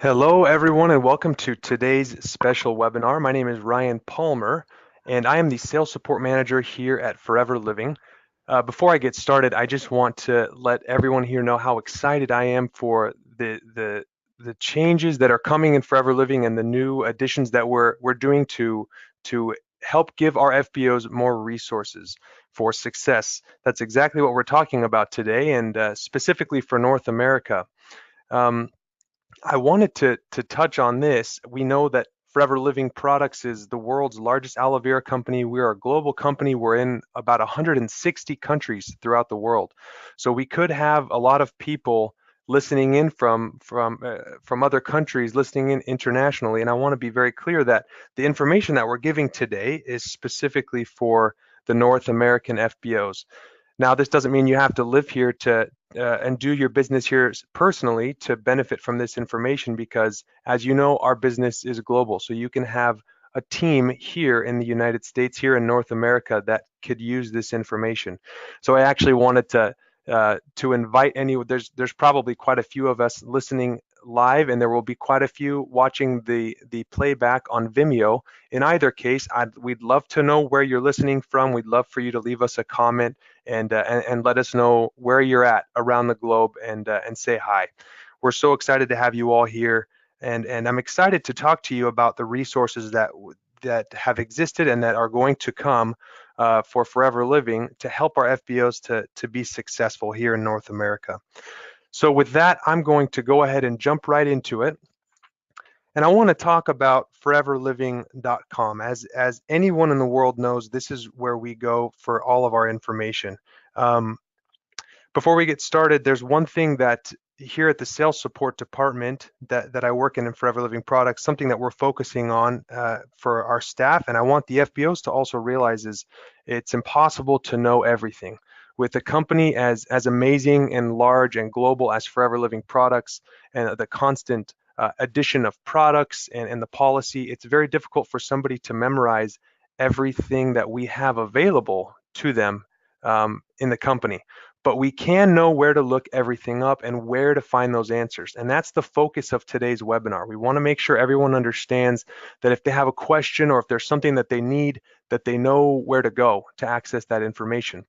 Hello, everyone, and welcome to today's special webinar. My name is Ryan Palmer, and I am the Sales Support Manager here at Forever Living. Before I get started, I just want to let everyone here know how excited I am for the changes that are coming in Forever Living and the new additions that we're doing to help give our FBOs more resources for success. That's exactly what we're talking about today, and specifically for North America. Um, I wanted to touch on this. We know that Forever Living Products is the world's largest aloe vera company. We're a global company. We're in about 160 countries throughout the world. So we could have a lot of people listening in from other countries, listening in internationally. And I want to be very clear that the information that we're giving today is specifically for the North American FBOs. Now, this doesn't mean you have to live here to and do your business here personally to benefit from this information because, as you know, our business is global. So you can have a team here in the United States, here in North America, that could use this information. So I actually wanted to invite any. There's probably quite a few of us listening live, and there will be quite a few watching the playback on Vimeo. In either case, we'd love to know where you're listening from. We'd love for you to leave us a comment and let us know where you're at around the globe and say hi. We're so excited to have you all here, and I'm excited to talk to you about the resources that have existed and that are going to come for Forever Living to help our FBOs to be successful here in North America. So with that, I'm going to go ahead and jump right into it. And I want to talk about foreverliving.com. As anyone in the world knows, this is where we go for all of our information. Um, Before we get started, there's one thing that here at the sales support department that I work in Forever Living Products, something that we're focusing on for our staff, and I want the FBOs to also realize is it's impossible to know everything. With a company as amazing and large and global as Forever Living Products and the constant addition of products and the policy, it's very difficult for somebody to memorize everything that we have available to them in the company. But we can know where to look everything up and where to find those answers. And that's the focus of today's webinar. We want to make sure everyone understands that if they have a question or if there's something that they need, that they know where to go to access that information.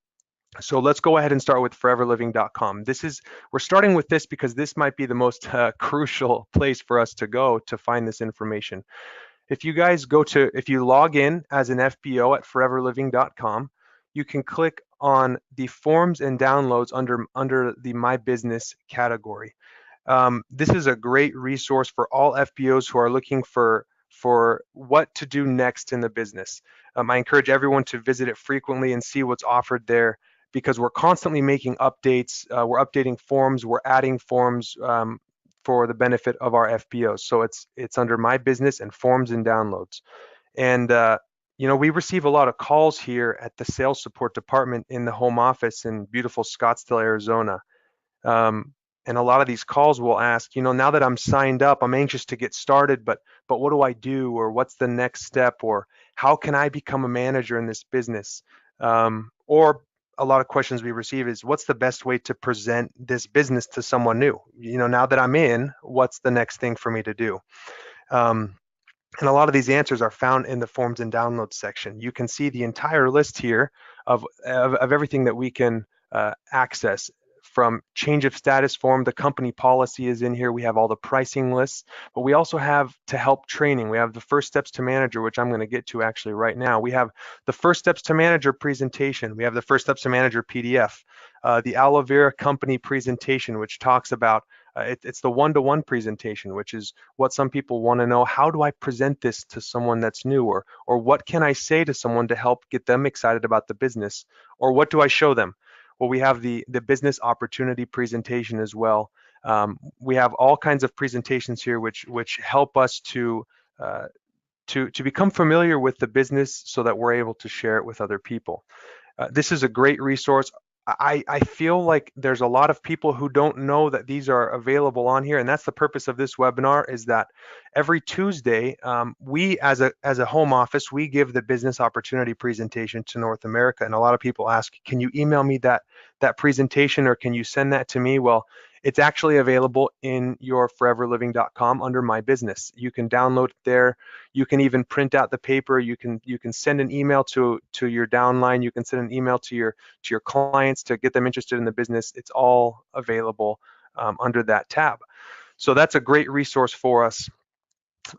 So let's go ahead and start with foreverliving.com. We're starting with this because this might be the most crucial place for us to go to find this information. If you log in as an FBO at foreverliving.com, you can click on the forms and downloads under the My Business category. This is a great resource for all FBOs who are looking for what to do next in the business. I encourage everyone to visit it frequently and see what's offered there because we're constantly making updates. We're updating forms, we're adding forms for the benefit of our FBOs. So it's under My Business and Forms and Downloads. And we receive a lot of calls here at the sales support department in the home office in beautiful Scottsdale, Arizona. And a lot of these calls will ask, now that I'm signed up, I'm anxious to get started, but what do I do, or what's the next step, or how can I become a manager in this business? Or a lot of questions we receive is, what's the best way to present this business to someone new? Now that I'm in, what's the next thing for me to do? And a lot of these answers are found in the forms and downloads section. You can see the entire list here of everything that we can access. From change of status form, the company policy is in here. We have all the pricing lists, but we also have to help training. We have the first steps to manager, which I'm going to get to actually right now. We have the first steps to manager presentation. We have the first steps to manager PDF, the aloe vera company presentation, which talks about it's the one-to-one presentation, which is what some people want to know. How do I present this to someone that's new, or what can I say to someone to help get them excited about the business, or what do I show them? Well, we have the business opportunity presentation as well. We have all kinds of presentations here which help us to become familiar with the business so that we're able to share it with other people. This is a great resource. I feel like there's a lot of people who don't know that these are available on here, and that's the purpose of this webinar, is that every Tuesday, we as a home office, we give the business opportunity presentation to North America, and a lot of people ask, can you email me that presentation, or can you send that to me? Well, It's actually available in your foreverliving.com under My Business. You can download it there. You can even print out the paper. You can send an email to your downline. You can send an email to your clients to get them interested in the business. It's all available under that tab. So that's a great resource for us.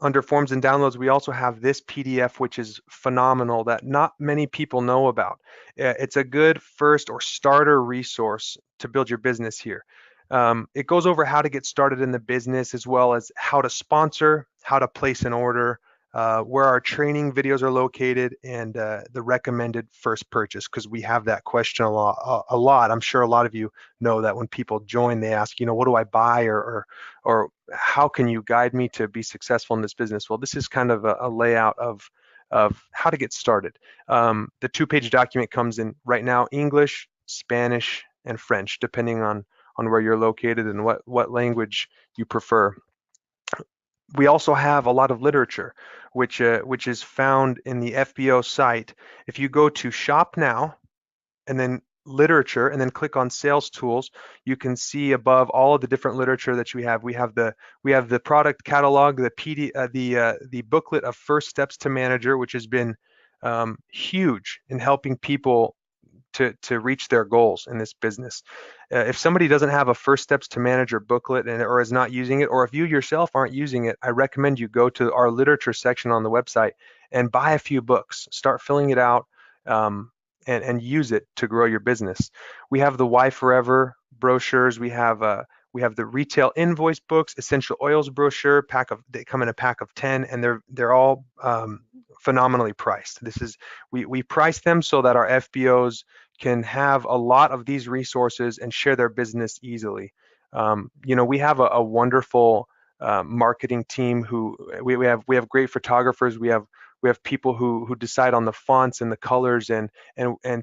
Under forms and downloads, we also have this PDF, which is phenomenal, that not many people know about. It's a good first or starter resource to build your business here. It goes over how to get started in the business, as well as how to sponsor, how to place an order, where our training videos are located, and the recommended first purchase, because we have that question a lot. I'm sure a lot of you know that when people join, they ask, what do I buy, or how can you guide me to be successful in this business? Well, this is kind of a layout of how to get started. The 2-page document comes in right now English, Spanish, and French, depending on where you're located and what language you prefer. We also have a lot of literature, which is found in the FBO site. If you go to Shop Now and then Literature and then click on Sales Tools, you can see above all of the different literature that we have. We have the product catalog, the booklet of First Steps to Manager, which has been huge in helping people to reach their goals in this business. If somebody doesn't have a First Steps to Manager booklet or is not using it, or if you yourself aren't using it, I recommend you go to our literature section on the website and buy a few books. Start filling it out and use it to grow your business. We have the Why Forever brochures. We have the retail invoice books, essential oils brochure. They come in a pack of 10, and they're all phenomenally priced. We price them so that our FBOs can have a lot of these resources and share their business easily. We have a wonderful marketing team who we have great photographers. We have people who decide on the fonts and the colors and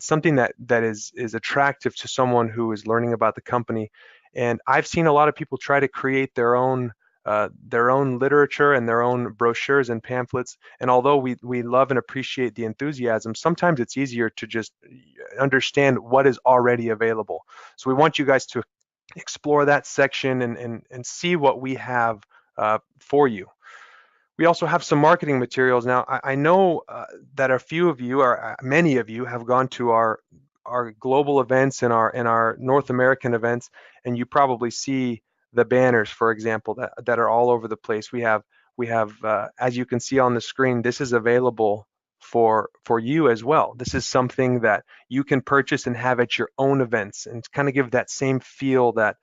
something that is attractive to someone who is learning about the company. And I've seen a lot of people try to create their own literature and their own brochures and pamphlets. And although we love and appreciate the enthusiasm, sometimes it's easier to just understand what is already available. So we want you guys to explore that section and see what we have for you. We also have some marketing materials. Now, I know that a few of you, or many of you, have gone to our global events and our North American events, and you probably see the banners, for example, that are all over the place. We have as you can see on the screen, this is available for you as well. This is something that you can purchase and have at your own events, and kind of give that same feel that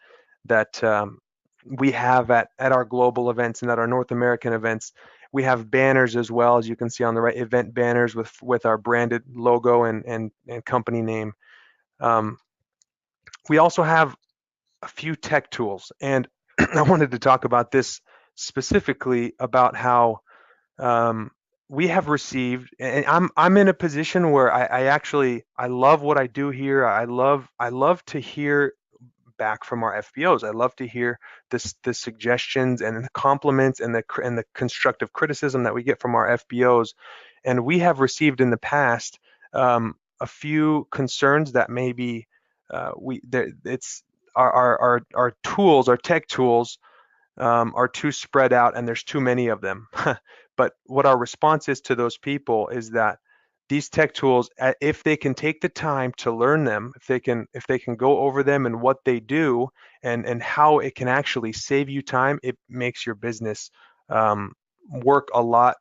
we have at our global events and at our North American events. We have banners as well, as you can see on the right, event banners with our branded logo and company name. We also have a few tech tools, and I wanted to talk about this specifically, about how we have received, and I'm in a position where I love what I do here. I love to hear back from our FBOs. I love to hear the suggestions and the compliments and the constructive criticism that we get from our FBOs. And we have received in the past a few concerns that maybe it's our tools, our tech tools, are too spread out and there's too many of them. But what our response is to those people is that these tech tools, if they can take the time to learn them, if they can go over them and what they do and how it can actually save you time, it makes your business work a lot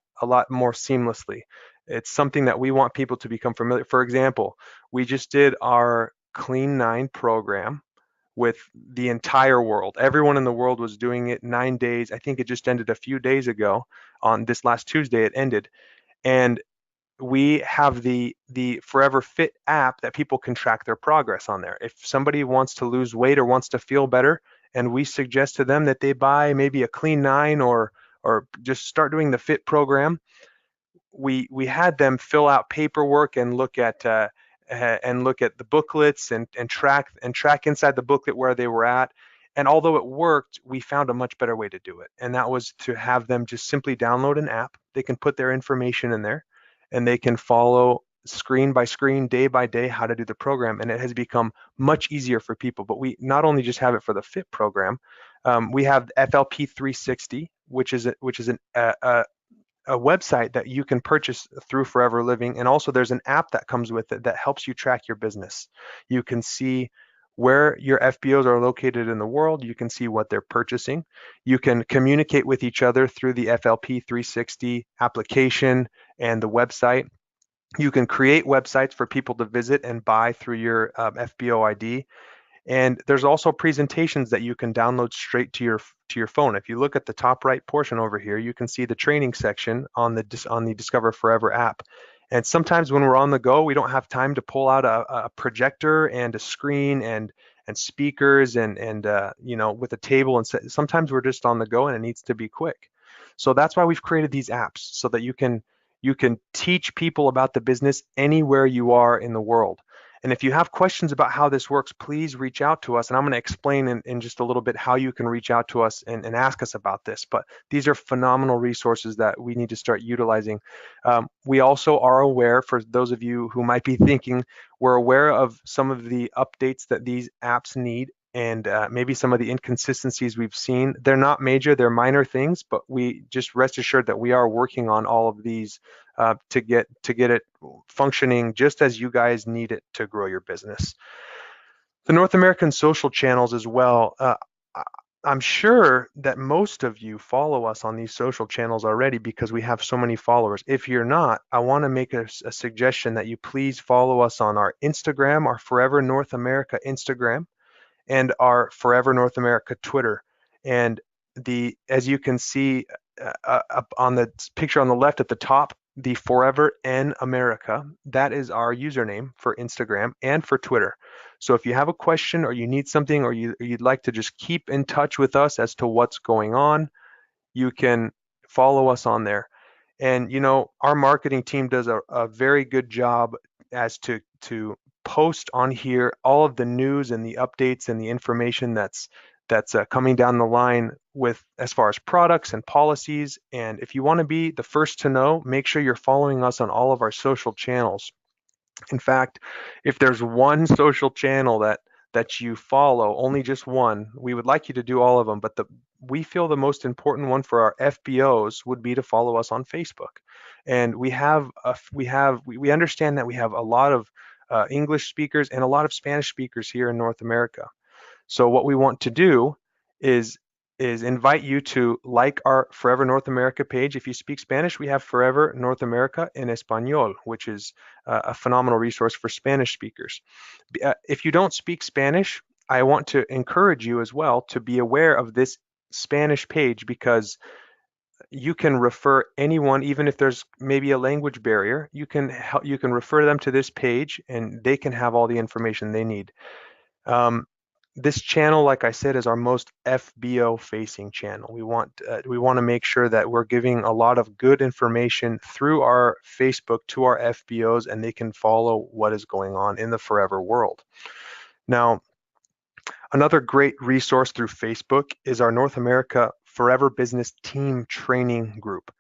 more seamlessly. It's something that we want people to become familiar. For example, we just did our Clean 9 program with the entire world. Everyone in the world was doing it 9 days. I think it just ended a few days ago. On this last Tuesday, it ended. And we have the Forever Fit app that people can track their progress on there. If somebody wants to lose weight or wants to feel better, and we suggest to them that they buy maybe a Clean 9 or just start doing the Fit program, we had them fill out paperwork and look at the booklets and track inside the booklet where they were at. And although it worked, we found a much better way to do it, and that was to have them just simply download an app. They can put their information in there, and they can follow screen by screen, day by day, how to do the program, and it has become much easier for people. But we not only just have it for the FIT program, we have FLP 360, which is a website that you can purchase through Forever Living. And also there's an app that comes with it that helps you track your business. You can see where your FBOs are located in the world. You can see what they're purchasing. You can communicate with each other through the FLP 360 application and the website. You can create websites for people to visit and buy through your FBO ID. And there's also presentations that you can download straight to your phone. If you look at the top right portion over here, you can see the training section on the Discover Forever app. And sometimes when we're on the go, we don't have time to pull out a projector and a screen and speakers and with a table. And sometimes we're just on the go and it needs to be quick. So that's why we've created these apps so that you can teach people about the business anywhere you are in the world. And if you have questions about how this works, please reach out to us. And I'm going to explain in just a little bit how you can reach out to us and ask us about this. But these are phenomenal resources that we need to start utilizing. We also are aware, for those of you who might be thinking, we're aware of some of the updates that these apps need and maybe some of the inconsistencies we've seen. They're not major, they're minor things, but we just rest assured that we are working on all of these to get it functioning just as you guys need it to grow your business. The North American social channels as well. I'm sure that most of you follow us on these social channels already because we have so many followers. If you're not, I want to make a suggestion that you please follow us on our Instagram, our Forever North America Instagram, and our Forever North America Twitter. And as you can see up on the picture on the left at the top, the Forever N America, that is our username for Instagram and for Twitter. So if you have a question or you need something or you'd like to just keep in touch with us as to what's going on, you can follow us on there. And our marketing team does a very good job as to post on here all of the news and the updates and the information that's coming down the line with as far as products and policies. And if you want to be the first to know, make sure you're following us on all of our social channels. In fact, if there's one social channel that you follow, only just one, we would like you to do all of them, but we feel the most important one for our FBOs would be to follow us on Facebook. And we understand that we have a lot of English speakers and a lot of Spanish speakers here in North America. So what we want to do is invite you to like our Forever North America page. If you speak Spanish, we have Forever North America en Español, which is a phenomenal resource for Spanish speakers. If you don't speak Spanish, I want to encourage you as well to be aware of this Spanish page because you can refer anyone, even if there's maybe a language barrier, you can refer them to this page and they can have all the information they need. This channel, like I said, is our most FBO facing channel. We want to make sure that we're giving a lot of good information through our Facebook to our FBOs and they can follow what is going on in the Forever world. Now, another great resource through Facebook is our North America Forever Business Team Training Group.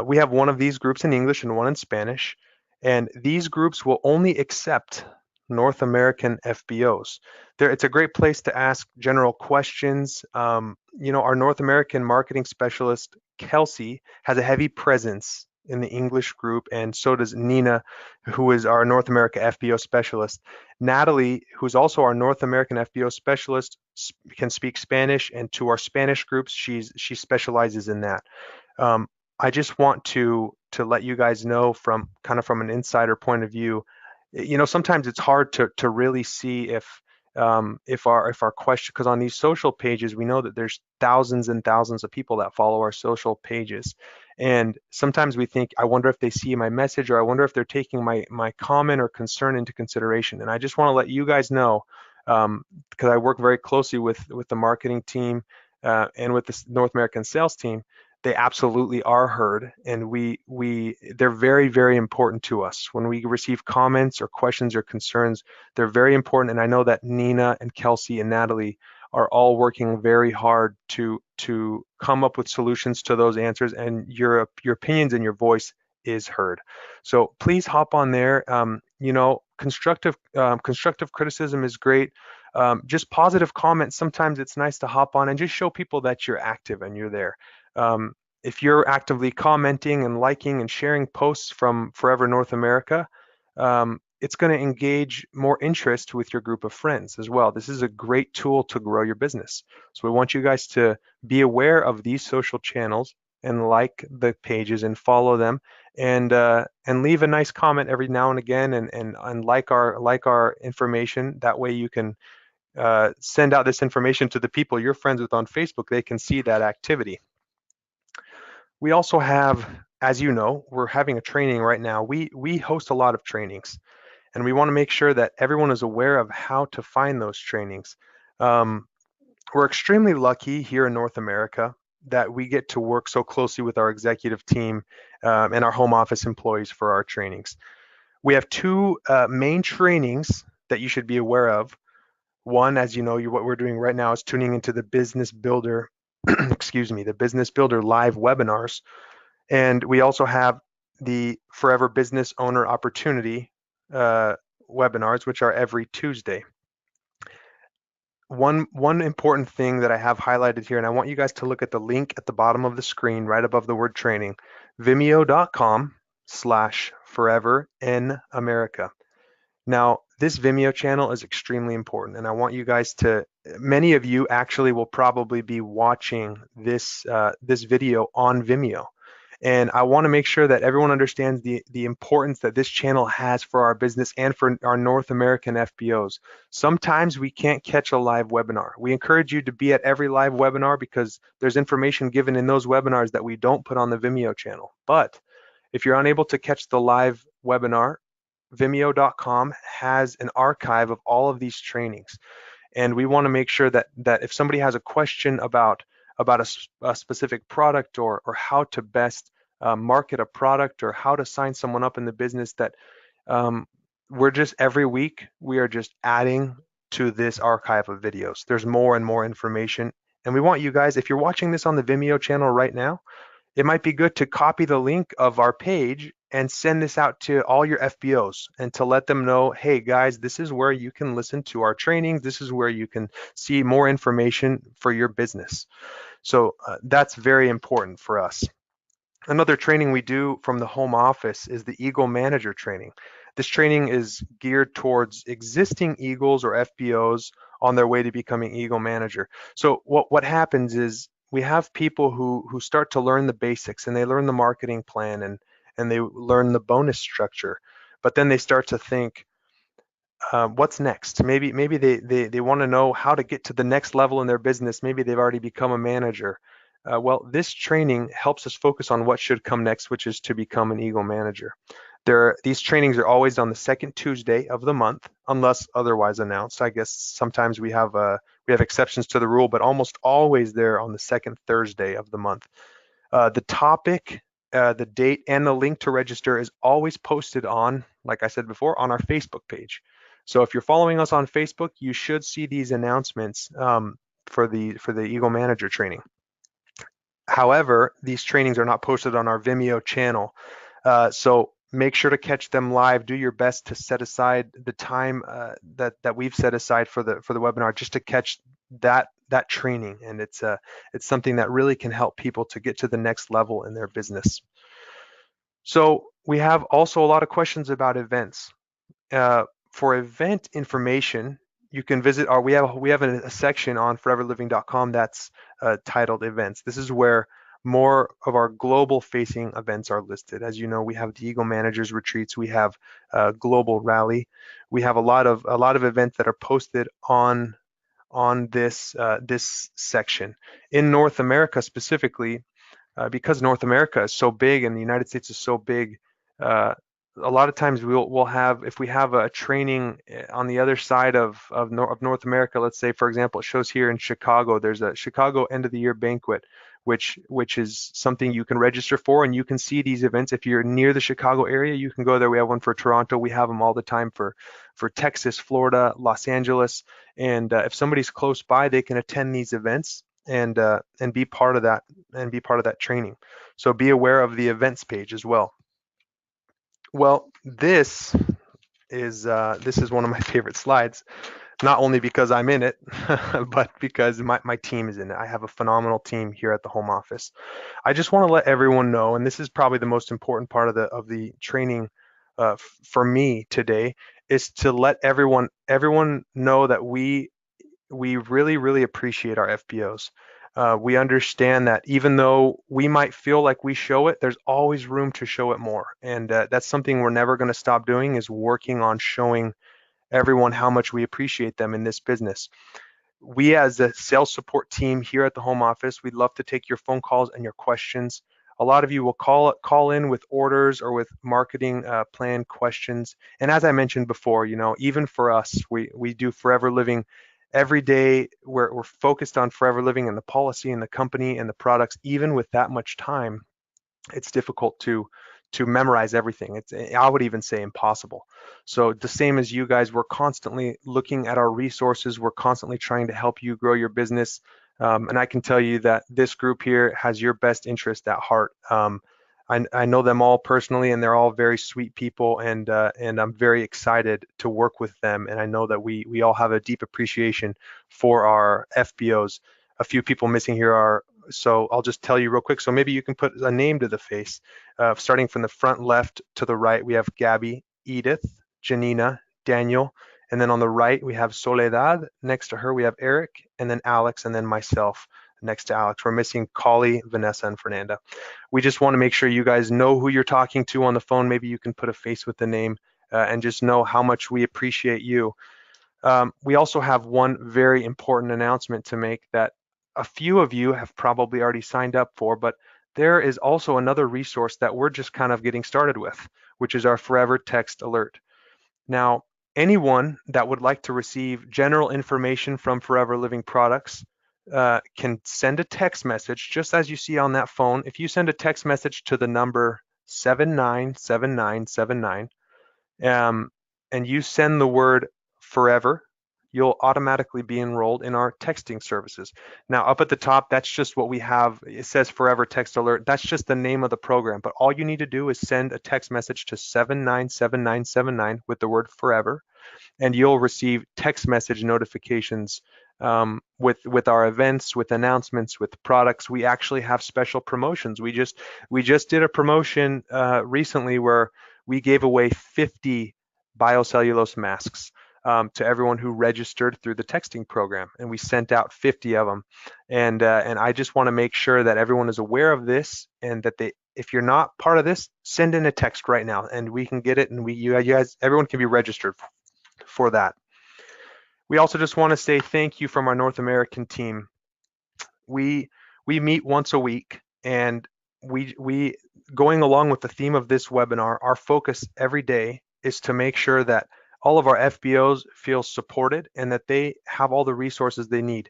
We have one of these groups in English and one in Spanish, and these groups will only accept North American FBOs. It's a great place to ask general questions. Our North American marketing specialist, Kelsey, has a heavy presence in the English group, and so does Nina, who is our North America FBO specialist. Natalie, who's also our North American FBO specialist, can speak Spanish, and to our Spanish groups, she specializes in that. I just want to let you guys know from an insider point of view, sometimes it's hard to really see if our question, because on these social pages, we know that there's thousands and thousands of people that follow our social pages. And sometimes we think, I wonder if they see my message, or I wonder if they're taking my comment or concern into consideration. And I just want to let you guys know, because I work very closely with the marketing team and with the North American sales team, they absolutely are heard, and they're very, very important to us. When we receive comments or questions or concerns, they're very important, and I know that Nina and Kelsey and Natalie are all working very hard to come up with solutions to those answers, and your opinions and your voice is heard. So please hop on there. Constructive criticism is great. Just positive comments. Sometimes it's nice to hop on and just show people that you're active and you're there. If you're actively commenting and liking and sharing posts from Forever North America, it's going to engage more interest with your group of friends as well. This is a great tool to grow your business. So we want you guys to be aware of these social channels and like the pages and follow them, and leave a nice comment every now and again, and like our information. That way you can send out this information to the people you're friends with on Facebook. They can see that activity. We also have, as you know, we're having a training right now. We host a lot of trainings, and we want to make sure that everyone is aware of how to find those trainings. We're extremely lucky here in North America that we get to work so closely with our executive team and our home office employees for our trainings. We have two main trainings that you should be aware of. One, as you know, what we're doing right now is tuning into the Business Builder, excuse me, the Business Builder live webinars. And we also have the Forever Business Owner Opportunity webinars, which are every Tuesday. One important thing that I have highlighted here, and I want you guys to look at the link at the bottom of the screen right above the word training, vimeo.com/forever in America. Now, this Vimeo channel is extremely important, and I want you guys to, many of you actually will probably be watching this video on Vimeo. And I want to make sure that everyone understands the importance that this channel has for our business and for our North American FBOs. Sometimes we can't catch a live webinar. We encourage you to be at every live webinar because there's information given in those webinars that we don't put on the Vimeo channel. But if you're unable to catch the live webinar, Vimeo.com has an archive of all of these trainings. And we want to make sure that if somebody has a question about a specific product, or how to best market a product, or how to sign someone up in the business, that we're just, every week we are just adding to this archive of videos. There's more and more information, and we want you guys, if you're watching this on the Vimeo channel right now, it might be good to copy the link of our page and send this out to all your FBOs, and to let them know, hey guys, this is where you can listen to our trainings. This is where you can see more information for your business. So that's very important for us. Another training we do from the home office is the Eagle Manager training. This training is geared towards existing Eagles or FBOs on their way to becoming Eagle Manager. So what happens is, we have people who start to learn the basics, and they learn the marketing plan, and they learn the bonus structure, but then they start to think, what's next? Maybe they want to know how to get to the next level in their business. Maybe they've already become a manager. Well, this training helps us focus on what should come next, which is to become an Eagle Manager. These trainings are always on the second Tuesday of the month, unless otherwise announced. I guess sometimes we have exceptions to the rule, but almost always they're on the second Thursday of the month. The topic, the date, and the link to register is always posted on, like I said before, on our Facebook page. So if you're following us on Facebook, you should see these announcements for the Eagle Manager training. However, these trainings are not posted on our Vimeo channel. So make sure to catch them live. Do your best to set aside the time that we've set aside for the webinar, just to catch that training. And it's something that really can help people to get to the next level in their business. So we have also a lot of questions about events. For event information, you can visit we have a section on foreverliving.com that's titled events. This is where more of our global facing events are listed. As you know, we have the Eagle Managers Retreats, we have Global Rally, we have a lot of events that are posted on this section. In North America specifically, because North America is so big and the United States is so big, a lot of times we'll have, if we have a training on the other side of North America, let's say, for example, it shows here in Chicago, there's a Chicago end of the year banquet, which is something you can register for, and you can see these events. If you're near the Chicago area, you can go there. We have one for Toronto. We have them all the time for Texas, Florida, Los Angeles. And if somebody's close by, they can attend these events and be part of that training. So be aware of the events page as well. Well, this is one of my favorite slides, not only because I'm in it, but because my team is in it. I have a phenomenal team here at the home office. I just want to let everyone know, and this is probably the most important part of the training for me today, is to let everyone know that we really appreciate our FBOs. We understand that even though we might feel like we show it, there's always room to show it more, and that's something we're never going to stop doing, is working on showing everyone how much we appreciate them in this business. We as a sales support team here at the home office, we'd love to take your phone calls and your questions. A lot of you will call in with orders or with marketing plan questions. And as I mentioned before, even for us, we do Forever Living every day. We're focused on Forever Living and the policy and the company and the products. Even with that much time, it's difficult to memorize everything. It's, I would even say, impossible. So the same as you guys, we're constantly looking at our resources. We're constantly trying to help you grow your business. And I can tell you that this group here has your best interest at heart. I know them all personally, and they're all very sweet people, and I'm very excited to work with them. And I know that we all have a deep appreciation for our FBOs. A few people missing here are, so I'll just tell you real quick. So maybe you can put a name to the face. Starting from the front left to the right, we have Gabby, Edith, Janina, Daniel, and then on the right we have Soledad. Next to her we have Eric, and then Alex, and then myself next to Alex. We're missing Collie, Vanessa, and Fernanda. We just want to make sure you guys know who you're talking to on the phone. Maybe you can put a face with the name, and just know how much we appreciate you. We also have one very important announcement to make that a few of you have probably already signed up for, but there is also another resource that we're just kind of getting started with, which is our Forever Text Alert. Now, anyone that would like to receive general information from Forever Living products can send a text message, just as you see on that phone. If you send a text message to the number 797979, um, and you send the word forever, you'll automatically be enrolled in our texting services. Now, up at the top, that's just what we have. It says Forever Text Alert. That's just the name of the program. But all you need to do is send a text message to 797979 with the word forever, and you'll receive text message notifications with our events, with announcements, with products. We actually have special promotions. We just did a promotion recently where we gave away 50 biocellulose masks to everyone who registered through the texting program, and we sent out 50 of them. And I just want to make sure that everyone is aware of this, and that if you're not part of this, send in a text right now, and we can get it, and you guys, everyone can be registered for that. We also just want to say thank you from our North American team. We we meet once a week, and we going along with the theme of this webinar, our focus every day is to make sure that all of our FBOs feel supported and that they have all the resources they need.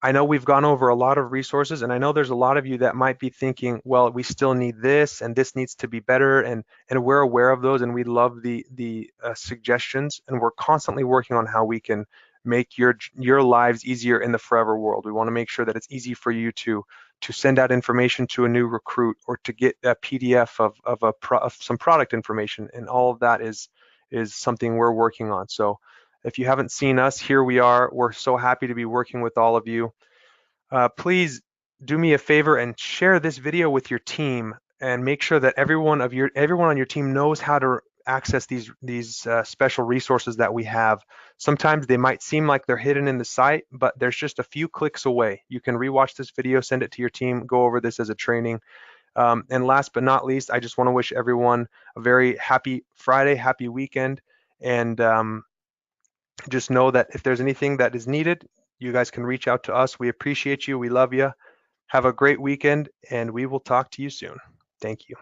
I know we've gone over a lot of resources, and I know there's a lot of you that might be thinking, well, we still need this, and this needs to be better, and we're aware of those, and we love the suggestions, and we're constantly working on how we can make your lives easier in the forever world. We want to make sure that it's easy for you to send out information to a new recruit, or to get a PDF of some product information, and all of that is something we're working on. So if you haven't seen us, here we are. We're so happy to be working with all of you. Please do me a favor and share this video with your team, and make sure that everyone on your team knows how to access these special resources that we have. Sometimes they might seem like they're hidden in the site, but there's just a few clicks away. You can rewatch this video, send it to your team, go over this as a training. And last but not least, I just want to wish everyone a very happy Friday, happy weekend, and just know that if there's anything that is needed, you guys can reach out to us. We appreciate you. We love you. Have a great weekend, and we will talk to you soon. Thank you.